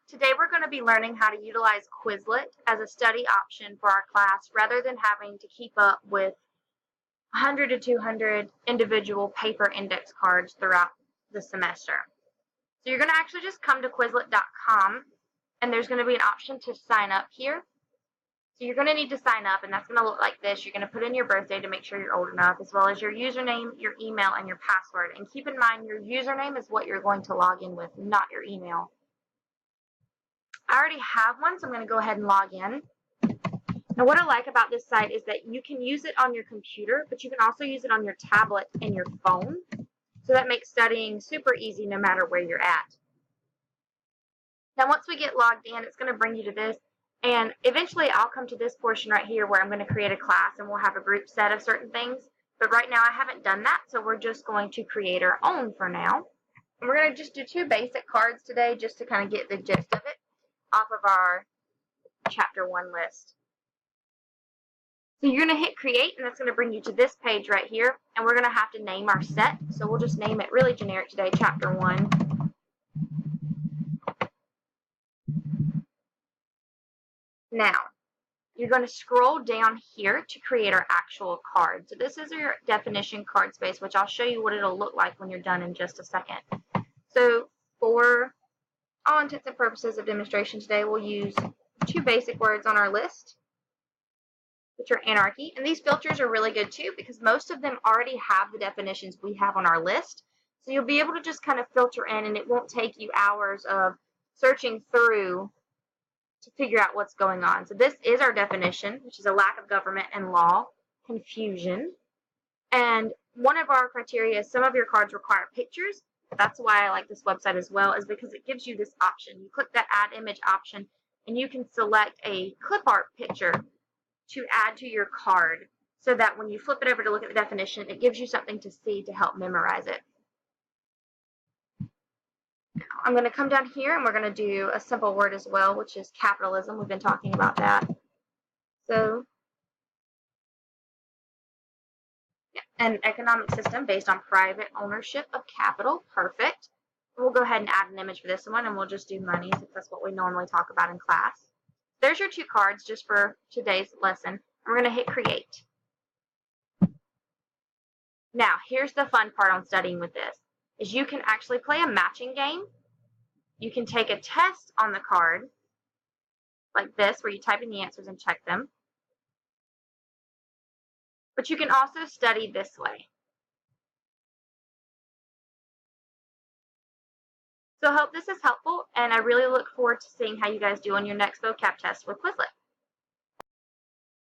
Today we're going to be learning how to utilize Quizlet as a study option for our class rather than having to keep up with 100 to 200 individual paper index cards throughout the semester. So you're going to actually just come to Quizlet.com and there's going to be an option to sign up here. So you're going to need to sign up, and that's going to look like this. You're going to put in your birthday to make sure you're old enough, as well as your username, your email, and your password. And keep in mind your username is what you're going to log in with, not your email. I already have one, so I'm going to go ahead and log in. Now what I like about this site is that you can use it on your computer, but you can also use it on your tablet and your phone. So that makes studying super easy no matter where you're at. Now once we get logged in, it's going to bring you to this. And eventually I'll come to this portion right here where I'm going to create a class and we'll have a group set of certain things. But right now I haven't done that, so we're just going to create our own for now. And we're going to just do 2 basic cards today just to kind of get the gist of it off of our chapter 1 list. So you're going to hit create, and that's going to bring you to this page right here, and we're going to have to name our set. So we'll just name it really generic today, chapter 1. Now, you're going to scroll down here to create our actual card. So this is your definition card space, which I'll show you what it'll look like when you're done in just a second. So for all intents and purposes of demonstration today, we'll use 2 basic words on our list, which are anarchy. And these filters are really good too because most of them already have the definitions we have on our list. So you'll be able to just kind of filter in, and it won't take you hours of searching through to figure out what's going on. So this is our definition, which is a lack of government and law, confusion. And one of our criteria is some of your cards require pictures. That's why I like this website as well, is because it gives you this option. You click that add image option and you can select a clip art picture to add to your card so that when you flip it over to look at the definition, it gives you something to see to help memorize it. I'm going to come down here and we're going to do a simple word as well, which is capitalism. We've been talking about that. So, an economic system based on private ownership of capital. Perfect. We'll go ahead and add an image for this one, and we'll just do money since that's what we normally talk about in class. There's your 2 cards just for today's lesson. We're going to hit create. Now, here's the fun part on studying with this, is you can actually play a matching game. You can take a test on the card, like this, where you type in the answers and check them. But you can also study this way. So I hope this is helpful, and I really look forward to seeing how you guys do on your next vocab test with Quizlet.